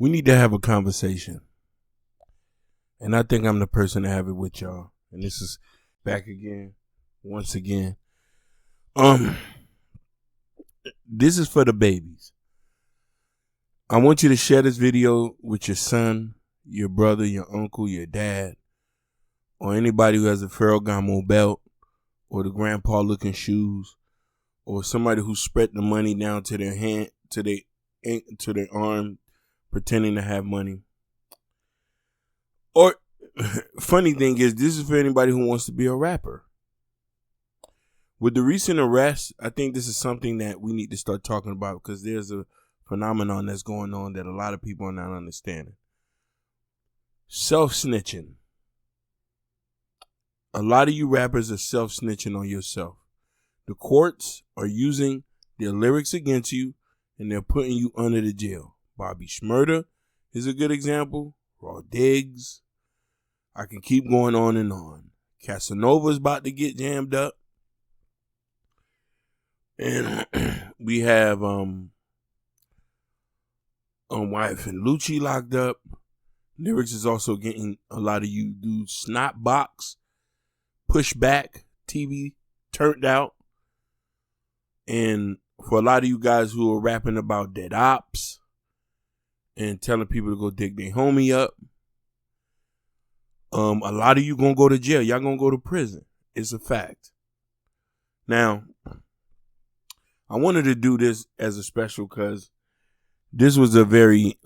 We need to have a conversation. And I think I'm the person to have it with y'all. And this is back again, once again. This is for the babies. I want you to share this video with your son, your brother, your uncle, your dad, or anybody who has a Ferragamo belt, or the grandpa looking shoes, or somebody who spread the money down to their hand, to their arm, pretending to have money. Or funny thing is, this is for anybody who wants to be a rapper. With the recent arrest, I think this is something that we need to start talking about, because there's a phenomenon that's going on that a lot of people are not understanding. Self-snitching. A lot of you rappers are self-snitching on yourself. The courts are using their lyrics against you, and they're putting you under the jail. Bobby Shmurda is a good example. Raw Diggs. I can keep going on and on. Casanova's about to get jammed up. And we have Wife and Lucci locked up. Lyrics is also getting a lot of you dudes snot box, push back, TV turned out. And for a lot of you guys who are rapping about dead ops and telling people to go dig their homie up, a lot of you gonna go to jail. Y'all gonna go to prison. It's a fact. Now, I wanted to do this as a special because this was a very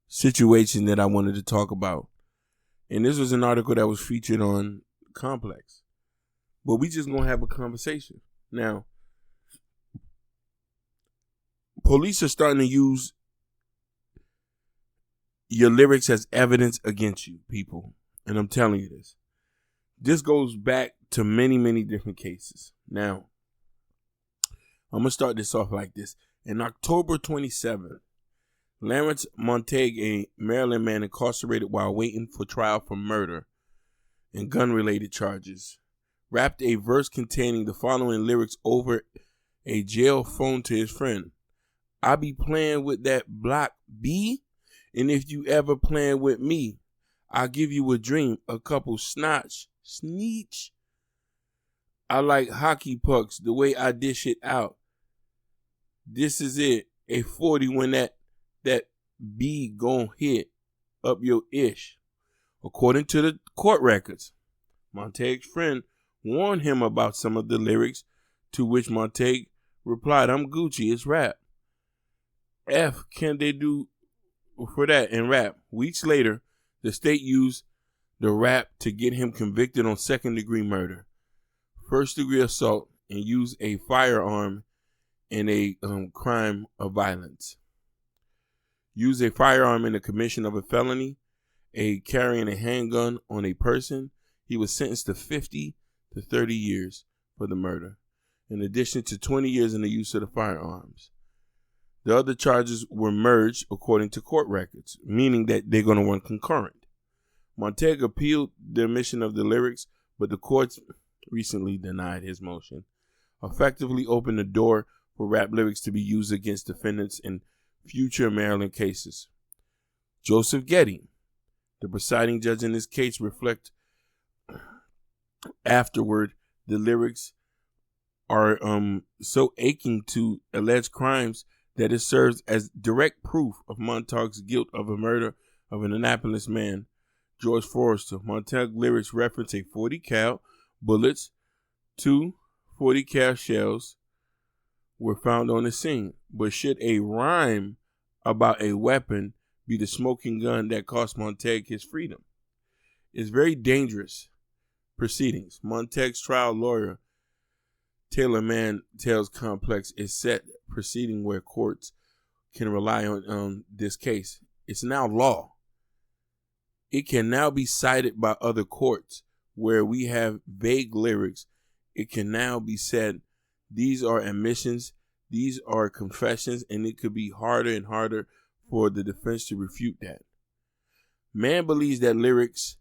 situation that I wanted to talk about. And this was an article that was featured on Complex. But we just gonna have a conversation. Now, police are starting to use your lyrics as evidence against you, people. And I'm telling you this. This goes back to many, many different cases. Now, I'm going to start this off like this. In October 27th, Lawrence Montague, a Maryland man incarcerated while waiting for trial for murder and gun-related charges, rapped a verse containing the following lyrics over a jail phone to his friend. I be playing with that block B, and if you ever playing with me, I'll give you a dream, a couple sneech. I like hockey pucks, the way I dish it out. This is it, a 40 when that B gon' hit up your ish. According to the court records, Montague's friend warned him about some of the lyrics, to which Montague replied, I'm Gucci, it's rap. F can they do for that in rap? Weeks later, the state used the rap to get him convicted on second-degree murder, first-degree assault, and used a firearm in a crime of violence. Use a firearm in the commission of a felony, carrying a handgun on a person. He was sentenced to 50 to 30 years for the murder, in addition to 20 years in the use of the firearms. The other charges were merged according to court records, meaning that they're going to run concurrent. Montague appealed the omission of the lyrics, but the courts recently denied his motion, effectively opened the door for rap lyrics to be used against defendants in future Maryland cases. Joseph Getty, the presiding judge in this case, reflect afterward the lyrics are so aching to alleged crimes that it serves as direct proof of Montague's guilt of a murder of an Annapolis man, George Forrester. Montague lyrics reference a 40 cal bullets, 2 40 cal shells were found on the scene. But should a rhyme about a weapon be the smoking gun that cost Montague his freedom? It's very dangerous proceedings. Montague's trial lawyer, Taylor Mann, tells Complex is set proceeding where courts can rely on this case. It's now law. It can now be cited by other courts where we have vague lyrics. It can now be said these are admissions, these are confessions, and it could be harder and harder for the defense to refute that. Mann believes that lyrics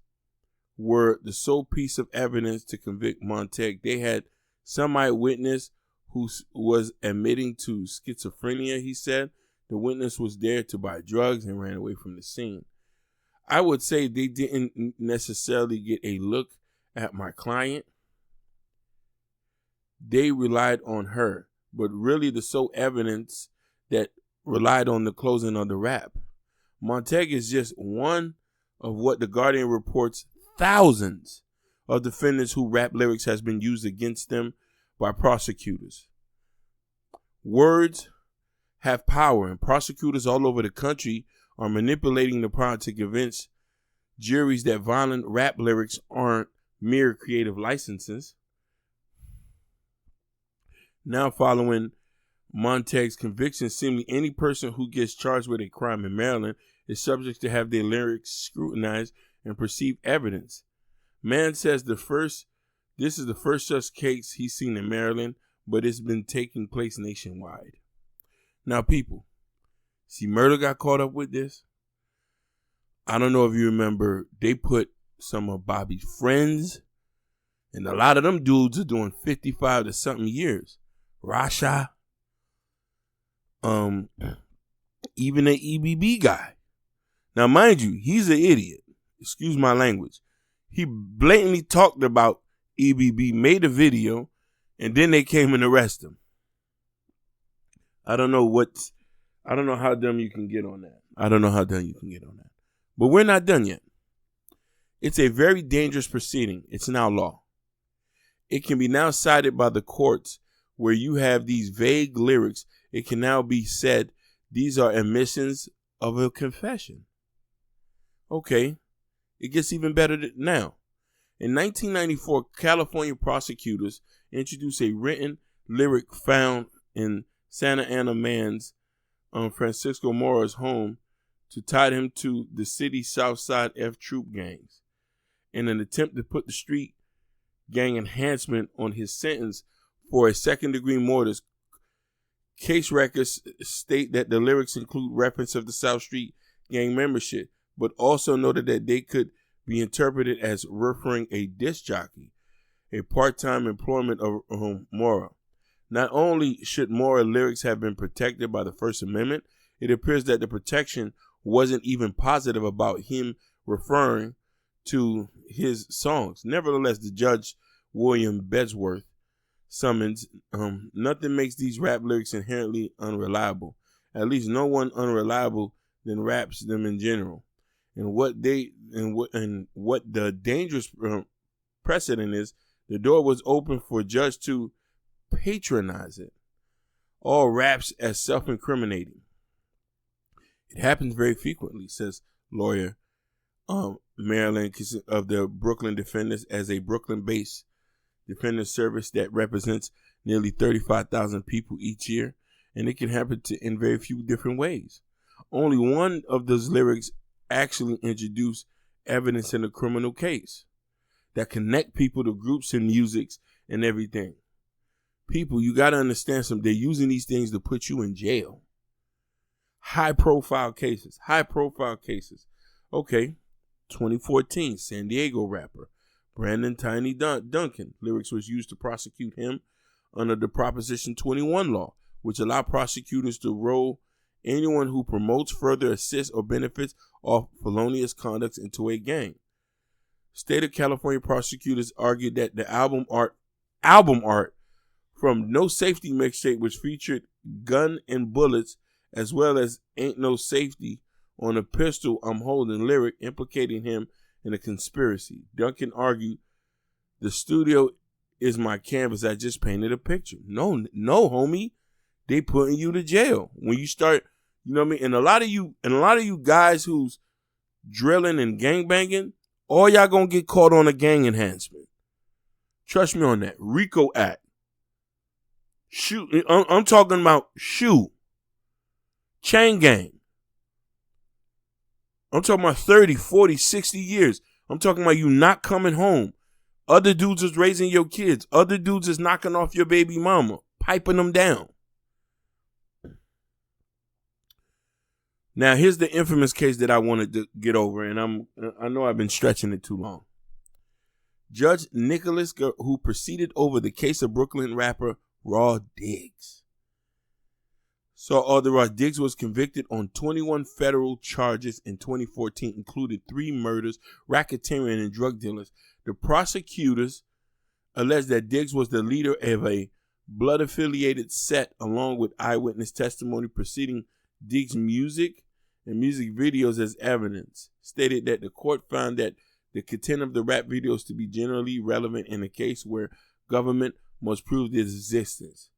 were the sole piece of evidence to convict Montague. They had some eyewitness who was admitting to schizophrenia, he said, The witness was there to buy drugs and ran away from the scene. I would say they didn't necessarily get a look at my client. They relied on her, but really the sole evidence that relied on the closing of the rap. Montague is just one of what the Guardian reports thousands of defendants who rap lyrics has been used against them by prosecutors. Words have power, and prosecutors all over the country are manipulating the power to convince juries that violent rap lyrics aren't mere creative licenses. Now, following Montague's conviction, seemingly any person who gets charged with a crime in Maryland is subject to have their lyrics scrutinized and perceive evidence. Man says this is the first such case he's seen in Maryland, but it's been taking place nationwide. Now, people, see, Murder got caught up with this. I don't know if you remember, they put some of Bobby's friends, and a lot of them dudes are doing 55 to something years. Rasha, even the EBB guy. Now, mind you, he's an idiot. Excuse my language. He blatantly talked about EBB, made a video, and then they came and arrested him. I don't know how dumb you can get on that. But we're not done yet. It's a very dangerous proceeding. It's now law. It can be now cited by the courts where you have these vague lyrics. It can now be said these are admissions of a confession. Okay, it gets even better now. In 1994, California prosecutors introduced a written lyric found in Santa Ana man's Francisco Mora's home to tie him to the city's Southside F Troop gangs in an attempt to put the street gang enhancement on his sentence for a second-degree murders. Case records state that the lyrics include reference of the South Street gang membership, but also noted that they could be interpreted as referring a disc jockey, a part-time employment of Mora. Not only should Mora lyrics have been protected by the First Amendment, it appears that the protection wasn't even positive about him referring to his songs. Nevertheless, the Judge William Bedsworth summons, nothing makes these rap lyrics inherently unreliable. At least no one unreliable than raps them in general. And what the dangerous precedent is, the door was open for a judge to patronize it. All raps as self-incriminating. It happens very frequently, says lawyer Maryland of the Brooklyn defendants, as a Brooklyn-based defendant service that represents nearly 35,000 people each year, and it can happen in very few different ways. Only one of those lyrics actually introduce evidence in a criminal case that connect people to groups and musics and everything. People, you got to understand something. They're using these things to put you in jail. High profile cases. Okay, 2014, San Diego rapper Brandon Tiny Duncan. Lyrics was used to prosecute him under the Proposition 21 law, which allowed prosecutors to roll anyone who promotes, further assists, or benefits off felonious conduct into a gang. State of California prosecutors argued that the album art from No Safety mixtape, which featured gun and bullets, as well as Ain't No Safety on a pistol I'm holding lyric implicating him in a conspiracy. Duncan argued, the studio is my canvas. I just painted a picture. No, homie. They putting you to jail. When you start, you know what I mean? And a lot of you guys who's drilling and gangbanging, all y'all gonna get caught on a gang enhancement. Trust me on that. RICO Act. Shoot. I'm talking about shoot. Chain gang. I'm talking about 30, 40, 60 years. I'm talking about you not coming home. Other dudes is raising your kids. Other dudes is knocking off your baby mama, piping them down. Now, here's the infamous case that I wanted to get over, and I know I've been stretching it too long. Judge Nicholas, who proceeded over the case of Brooklyn rapper Raw Diggs. So Alderaan Diggs was convicted on 21 federal charges in 2014, included 3 murders, racketeering, and drug dealers. The prosecutors alleged that Diggs was the leader of a blood-affiliated set, along with eyewitness testimony preceding Diggs' music and music videos as evidence. Stated that the court found that the content of the rap videos to be generally relevant in a case where government must prove their existence.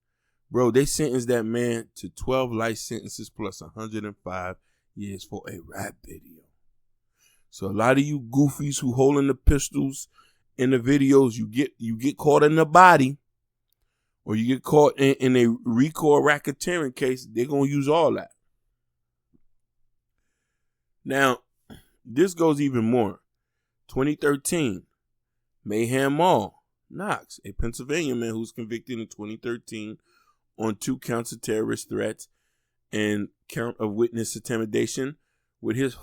Bro, they sentenced that man to 12 life sentences plus 105 years for a rap video. So a lot of you goofies who holding the pistols in the videos, you get caught in the body, or you get caught in a RICO or racketeering case, they're going to use all that. Now, this goes even more. 2013, Mayhem Mall, Knox, a Pennsylvania man who was convicted in 2013 on 2 counts of terrorist threats and count of witness intimidation with his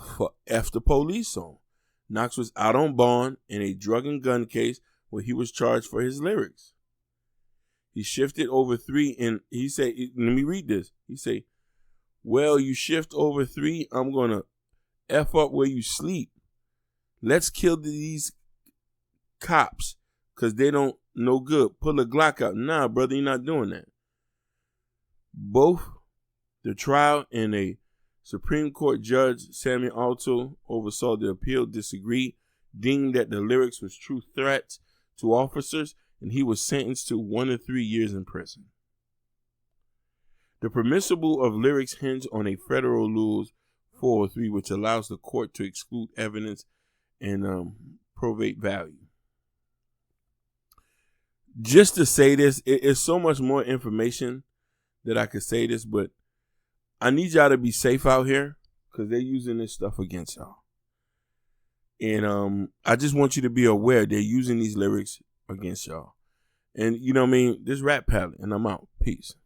F the police on. Knox was out on bond in a drug and gun case where he was charged for his lyrics. He shifted over 3 and he said, let me read this. He say, well, you shift over 3, I'm going to F up where you sleep. Let's kill these cops because they don't no good. Pull a Glock out. Nah, brother, you're not doing that. Both the trial and a Supreme Court Judge Samuel Alito oversaw the appeal disagreed, deemed that the lyrics was true threats to officers, and he was sentenced to 1 to 3 years in prison. The permissible of lyrics hinge on a federal laws 403, which allows the court to exclude evidence and probate value. Just to say this, it's so much more information that I could say this, but I need y'all to be safe out here because they're using this stuff against y'all. And I just want you to be aware they're using these lyrics against y'all. And you know what I mean? This rap palette, and I'm out. Peace.